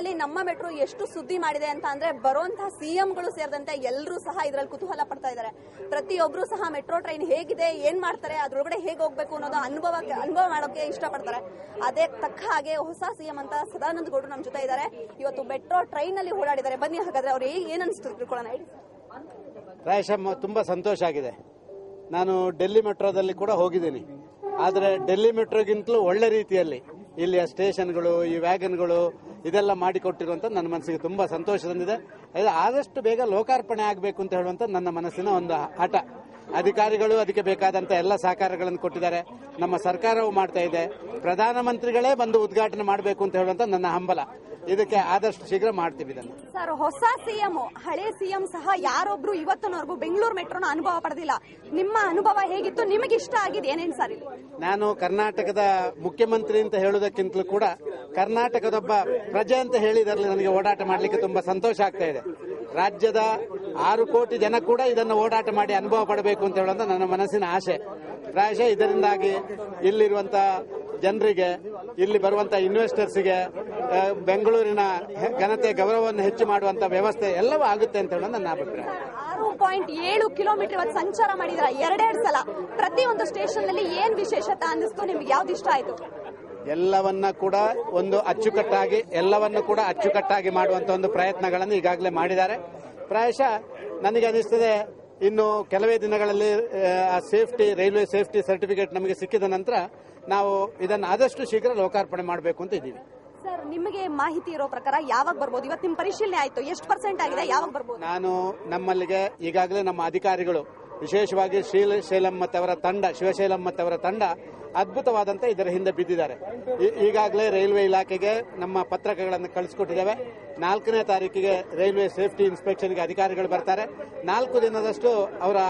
ಅಲ್ಲಿ ನಮ್ಮ ಮೆಟ್ರೋ ಎಷ್ಟು ಸುದ್ದಿ ಮಾಡಿದೆ ಅಂತ ಅಂದ್ರೆ ಬರುವಂತಹ ಸಿಎಂಗಳು ಸೇರಿದಂತೆ ಎಲ್ಲರೂ ಸಹ ಇದರಲ್ಲಿ ಕುತೂಹಲ ಪಡ್ತಾ ಇದ್ದಾರೆ. ಪ್ರತಿಯೊಬ್ಬರು ಸಹ ಮೆಟ್ರೋ ಟ್ರೈನ್ ಹೇಗಿದೆ, ಏನ್ ಮಾಡ್ತಾರೆ, ಅದ್ರೊಳಗಡೆ ಹೇಗೆ ಹೋಗ್ಬೇಕು ಅನ್ನೋದು ಅನುಭವ ಮಾಡೋಕೆ ಇಷ್ಟಪಡ್ತಾರೆ. ಅದೇ ತಕ್ಕ ಹಾಗೆ ಹೊಸ ಸಿಎಂ ಅಂತ ಸದಾನಂದ ಗೌಡರು ನಮ್ಮ ಜೊತೆ ಇದ್ದಾರೆ. ಇವತ್ತು ಮೆಟ್ರೋ ಟ್ರೈನ್ ಅಲ್ಲಿ ಓಡಾಡಿದ್ದಾರೆ. ಬನ್ನಿ ಹಾಗಾದ್ರೆ ಅವ್ರು ಏನ್ ಅನಿಸ್ತು ತಿಳ್ಕೊಳ್ಳೋಣ. ಪ್ರಾಯಶಃ ತುಂಬಾ ಸಂತೋಷ ಆಗಿದೆ. ನಾನು ಡೆಲ್ಲಿ ಮೆಟ್ರೋದಲ್ಲಿ ಕೂಡ ಹೋಗಿದ್ದೀನಿ. ಆದರೆ ಡೆಲ್ಲಿ ಮೆಟ್ರೋಗಿಂತಲೂ ಒಳ್ಳೆ ರೀತಿಯಲ್ಲಿ ಇಲ್ಲಿಯ ಸ್ಟೇಷನ್ಗಳು, ಈ ವ್ಯಾಗನ್ಗಳು ಇದೆಲ್ಲ ಮಾಡಿಕೊಟ್ಟಿರುವಂತ ನನ್ನ ಮನಸ್ಸಿಗೆ ತುಂಬಾ ಸಂತೋಷ ತಂದಿದೆ. ಆದಷ್ಟು ಬೇಗ ಲೋಕಾರ್ಪಣೆ ಆಗಬೇಕು ಅಂತ ಹೇಳುವಂತ ನನ್ನ ಮನಸ್ಸಿನ ಒಂದು ಹಠ. ಅಧಿಕಾರಿಗಳು ಅದಕ್ಕೆ ಬೇಕಾದಂತ ಎಲ್ಲ ಸಹಕಾರಗಳನ್ನು ಕೊಟ್ಟಿದ್ದಾರೆ. ನಮ್ಮ ಸರ್ಕಾರವು ಮಾಡ್ತಾ ಇದೆ. ಪ್ರಧಾನಮಂತ್ರಿಗಳೇ ಬಂದು ಉದ್ಘಾಟನೆ ಮಾಡಬೇಕು ಅಂತ ಹೇಳುವಂತ ನನ್ನ ಹಂಬಲ. ಇದಕ್ಕೆ ಆದಷ್ಟು ಶೀಘ್ರ ಮಾಡ್ತೀವಿ ಇದನ್ನು. ಸರ್, ಹೊಸ ಸಿಎಂ ಹಳೆ ಸಿಎಂ ಸಹ ಯಾರೊಬ್ರು ಇವತ್ತಿನವರೆಗೂ ಬೆಂಗಳೂರು ಮೆಟ್ರೋನ ಅನುಭವ ಪಡೆದಿಲ್ಲ. ನಿಮ್ಮ ಅನುಭವ ಹೇಗಿತ್ತು? ನಿಮಗೆ ಇಷ್ಟ ಆಗಿದೆ ಏನೇನು ಸರ್? ಇಲ್ಲಿ ನಾನು ಕರ್ನಾಟಕದ ಮುಖ್ಯಮಂತ್ರಿ ಅಂತ ಹೇಳುವುದಕ್ಕಿಂತಲೂ ಕೂಡ ಕರ್ನಾಟಕದೊಬ್ಬ ಪ್ರಜೆ ಅಂತ ಹೇಳಿದರಲ್ಲಿ ನನಗೆ ಓಡಾಟ ಮಾಡಲಿಕ್ಕೆ ತುಂಬಾ ಸಂತೋಷ ಆಗ್ತಾ ಇದೆ. ರಾಜ್ಯದ 6 ಕೋಟಿ ಜನ ಕೂಡ ಇದನ್ನು ಓಡಾಟ ಮಾಡಿ ಅನುಭವ ಪಡಬೇಕು ಅಂತ ಹೇಳುವಂತ ನನ್ನ ಮನಸ್ಸಿನ ಆಸೆ. ಪ್ರಾಯಶಃ ಇದರಿಂದಾಗಿ ಇಲ್ಲಿರುವಂತಹ ಜನರಿಗೆ, ಇಲ್ಲಿ ಬರುವಂತಹ ಇನ್ವೆಸ್ಟರ್ಸ್ಗೆ ಬೆಂಗಳೂರಿನ ಘನತೆ ಗೌರವವನ್ನು ಹೆಚ್ಚು ಮಾಡುವಂತ ವ್ಯವಸ್ಥೆ ಎಲ್ಲವೂ ಆಗುತ್ತೆ ಅಂತ ಹೇಳೋದು ನನ್ನ ಅಭಿಪ್ರಾಯ. 6.7 ಕಿಲೋಮೀಟರ್ ಇವತ್ತು ಸಂಚಾರ ಮಾಡಿದ್ರ 2 ಸಲ. ಪ್ರತಿಯೊಂದು ಸ್ಟೇಷನ್ ನಲ್ಲಿ ಏನ್ ವಿಶೇಷತೆ ಅನ್ನಿಸ್ತು ನಿಮ್ಗೆ? ಯಾವ್ದು ಇಷ್ಟ ಆಯ್ತು? ಎಲ್ಲವನ್ನ ಕೂಡ ಅಚ್ಚುಕಟ್ಟಾಗಿ ಮಾಡುವಂತ ಒಂದು ಪ್ರಯತ್ನಗಳನ್ನು ಈಗಾಗಲೇ ಮಾಡಿದ್ದಾರೆ. ಪ್ರಾಯಶಃ ನನಗೆ ಅನಿಸ್ತದೆ ಇನ್ನು ಕೆಲವೇ ದಿನಗಳಲ್ಲಿ ರೈಲ್ವೆ ಸೇಫ್ಟಿ ಸರ್ಟಿಫಿಕೇಟ್ ನಮಗೆ ಸಿಕ್ಕಿದ ನಂತರ ನಾವು ಇದನ್ನು ಆದಷ್ಟು ಶೀಘ್ರ ಲೋಕಾರ್ಪಣೆ ಮಾಡಬೇಕು ಅಂತ ಇದ್ದೀವಿ. ಸರ್, ನಿಮಗೆ ಮಾಹಿತಿ ಇರೋ ಪ್ರಕಾರ ಯಾವಾಗ ಬರ್ಬೋದು? ಇವತ್ತು ನಿಮ್ಮ ಪರಿಶೀಲನೆ ಆಯ್ತು, ಎಷ್ಟು % ಆಗಿದೆ, ಯಾವಾಗ ಬರ್ಬೋದು? ನಾನು ನಮ್ಮಲ್ಲಿಗೆ ಈಗಾಗಲೇ ನಮ್ಮ ಅಧಿಕಾರಿಗಳು, ವಿಶೇಷವಾಗಿ ಶಿವಶೈಲಂ ಮತ್ತವರ ತಂಡ ಅದ್ಭುತವಾದಂತ ಇದರ ಹಿಂದೆ ಬಿದ್ದಿದ್ದಾರೆ. ಈಗಾಗಲೇ ರೈಲ್ವೆ ಇಲಾಖೆಗೆ ನಮ್ಮ ಪತ್ರಕಗಳನ್ನು ಕಳಿಸಿಕೊಟ್ಟಿದ್ದೇವೆ. 4ನೇ ತಾರೀಕಿಗೆ ರೈಲ್ವೆ ಸೇಫ್ಟಿ ಇನ್ಸ್ಪೆಕ್ಷನ್ಗೆ ಅಧಿಕಾರಿಗಳು ಬರ್ತಾರೆ. 4 ದಿನದಷ್ಟು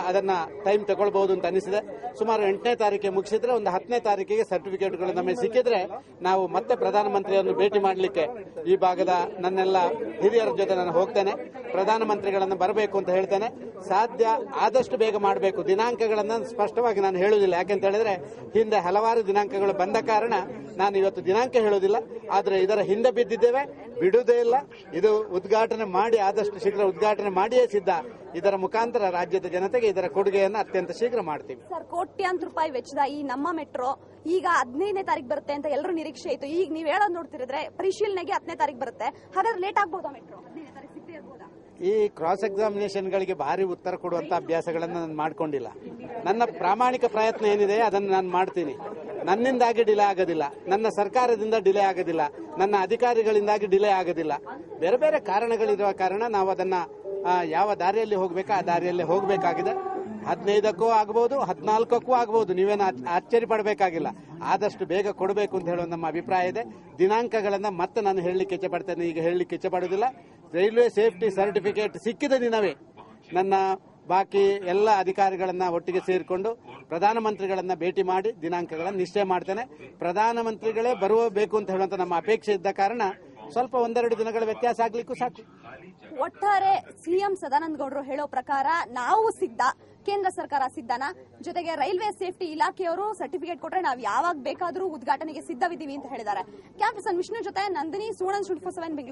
ಅದನ್ನ ಟೈಮ್ ತಗೊಳ್ಬಹುದು ಅಂತ ಅನಿಸಿದೆ. ಸುಮಾರು 8ನೇ ತಾರೀಕಿಗೆ ಮುಗಿಸಿದ್ರೆ ಒಂದು 10ನೇ ತಾರೀಕಿಗೆ ಸರ್ಟಿಫಿಕೇಟ್ಗಳು ನಮಗೆ ಸಿಕ್ಕಿದ್ರೆ ನಾವು ಮತ್ತೆ ಪ್ರಧಾನಮಂತ್ರಿಯನ್ನು ಭೇಟಿ ಮಾಡಲಿಕ್ಕೆ ಈ ಭಾಗದ ನನ್ನೆಲ್ಲ ಹಿರಿಯರ ಜೊತೆ ನಾನು ಹೋಗ್ತೇನೆ. ಪ್ರಧಾನಮಂತ್ರಿಗಳನ್ನು ಬರಬೇಕು ಅಂತ ಹೇಳ್ತೇನೆ. ಸಾಧ್ಯ ಆದಷ್ಟು ಬೇಗ ಮಾಡಬೇಕು. ದಿನಾಂಕಗಳನ್ನು ಸ್ಪಷ್ಟವಾಗಿ ನಾನು ಹೇಳುವುದಿಲ್ಲ. ಯಾಕೆಂತ ಹೇಳಿದ್ರೆ ಹಿಂದೆ ಹಲವಾರು ದಿನಾಂಕಗಳು ಬಂದ ಕಾರಣ ನಾನು ಇವತ್ತು ದಿನಾಂಕ ಹೇಳುವುದಿಲ್ಲ. ಆದರೆ ಇದರ ಹಿಂದೆ ಬಿದ್ದಿದ್ದೇವೆ, ಬಿಡುವುದೇ ಇಲ್ಲ. ಇದು ಉದ್ಘಾಟನೆ ಮಾಡಿ ಆದಷ್ಟು ಶೀಘ್ರ ಉದ್ಘಾಟನೆ ಮಾಡಿಯೇ ಸಿದ್ಧ. ಇದರ ಮುಖಾಂತರ ರಾಜ್ಯದ ಜನತೆಗೆ ಇದರ ಕೊಡುಗೆಯನ್ನು ಅತ್ಯಂತ ಶೀಘ್ರ ಮಾಡ್ತೀವಿ. ಸರ್, ಕೋಟ್ಯಾಂತರ ರೂಪಾಯಿ ವೆಚ್ಚದ ಈ ನಮ್ಮ ಮೆಟ್ರೋ ಈಗ 15ನೇ ತಾರೀಕು ಬರುತ್ತೆ ಅಂತ ಎಲ್ಲರೂ ನಿರೀಕ್ಷೆ ಇತ್ತು. ಈಗ ನೀವು ಹೇಳೋದು ನೋಡ್ತಿರಿದ್ರೆ ಪರಿಶೀಲನೆಗೆ 10ನೇ ತಾರೀಕು ಬರುತ್ತೆ. ಹಾಗಾದ್ರೆ ಲೇಟ್ ಆಗ್ಬೋದಾ ಮೆಟ್ರೋ? 15ನೇ ತಾರೀಕು ಸಿಗದೇ ಇರ್ಬೋದಾ? ಈ ಕ್ರಾಸ್ ಎಕ್ಸಾಮಿನೇಷನ್ಗಳಿಗೆ ಭಾರಿ ಉತ್ತರ ಕೊಡುವಂತ ಅಭ್ಯಾಸಗಳನ್ನು ನಾನು ಮಾಡ್ಕೊಂಡಿಲ್ಲ. ನನ್ನ ಪ್ರಾಮಾಣಿಕ ಪ್ರಯತ್ನ ಏನಿದೆ ಅದನ್ನು ನಾನು ಮಾಡ್ತೀನಿ. ನನ್ನಿಂದಾಗಿ ಡಿಲೇ ಆಗೋದಿಲ್ಲ, ನನ್ನ ಸರ್ಕಾರದಿಂದ ಡಿಲೇ ಆಗೋದಿಲ್ಲ, ನನ್ನ ಅಧಿಕಾರಿಗಳಿಂದಾಗಿ ಡಿಲೇ ಆಗೋದಿಲ್ಲ. ಬೇರೆ ಬೇರೆ ಕಾರಣಗಳಿರುವ ಕಾರಣ ನಾವು ಅದನ್ನ ಯಾವ ದಾರಿಯಲ್ಲಿ ಹೋಗಬೇಕಾ ಆ ದಾರಿಯಲ್ಲಿ ಹೋಗಬೇಕಾಗಿದೆ. 15ಕ್ಕೂ ಆಗಬಹುದು, 14ಕ್ಕೂ ಆಗಬಹುದು. ನೀವೇನು ಆಶ್ಚರ್ಯ ಪಡಬೇಕಾಗಿಲ್ಲ. ಆದಷ್ಟು ಬೇಗ ಕೊಡಬೇಕು ಅಂತ ಹೇಳುವ ನಮ್ಮ ಅಭಿಪ್ರಾಯ ಇದೆ. ದಿನಾಂಕಗಳನ್ನ ಮತ್ತೆ ನಾನು ಹೇಳಲಿಕ್ಕೆ ಇಚ್ಛೆ ಪಡ್ತೇನೆ, ಈಗ ಹೇಳಲಿಕ್ಕೆ ಇಚ್ಛೆ ಪಡುವುದಿಲ್ಲ. ರೈಲ್ವೆ ಸೇಫ್ಟಿ ಸರ್ಟಿಫಿಕೇಟ್ ಸಿಕ್ಕಿದ ದಿನವೇ ನನ್ನ ಬಾಕಿ ಎಲ್ಲ ಅಧಿಕಾರಿಗಳನ್ನ ಒಟ್ಟಿಗೆ ಸೇರಿಕೊಂಡು ಪ್ರಧಾನಮಂತ್ರಿಗಳನ್ನ ಭೇಟಿ ಮಾಡಿ ದಿನಾಂಕಗಳನ್ನು ನಿಶ್ಚಯ ಮಾಡ್ತೇನೆ. ಪ್ರಧಾನಮಂತ್ರಿಗಳೇ ಬರಬೇಕು ಅಂತ ಹೇಳುವಂತ ನಮ್ಮ ಅಪೇಕ್ಷೆ ಇದ್ದ ಕಾರಣ ಸ್ವಲ್ಪ 1-2 ದಿನಗಳ ವ್ಯತ್ಯಾಸ ಆಗ್ಲಿಕ್ಕೂ ಸಾಕು. ಒಟ್ಟಾರೆ ಸಿಎಂ ಸದಾನಂದ ಗೌಡರು ಹೇಳೋ ಪ್ರಕಾರ ನಾವು ಸಿದ್ಧ, ಕೇಂದ್ರ ಸರ್ಕಾರ ಸಿದ್ಧನಾ, ಜೊತೆಗೆ ರೈಲ್ವೆ ಸೇಫ್ಟಿ ಇಲಾಖೆಯವರು ಸರ್ಟಿಫಿಕೇಟ್ ಕೊಟ್ರೆ ನಾವು ಯಾವಾಗ ಬೇಕಾದರೂ ಉದ್ಘಾಟನೆಗೆ ಸಿದ್ಧವಿದ್ದೀವಿ ಅಂತ ಹೇಳಿದ್ದಾರೆ. ಕ್ಯಾಪ್ಟನ್ ವಿಷ್ಣು ಜೊತೆ ನಂದಿನಿ, ಸೂಣನ್ 24/7 ಬೆಂಗಳೂರು.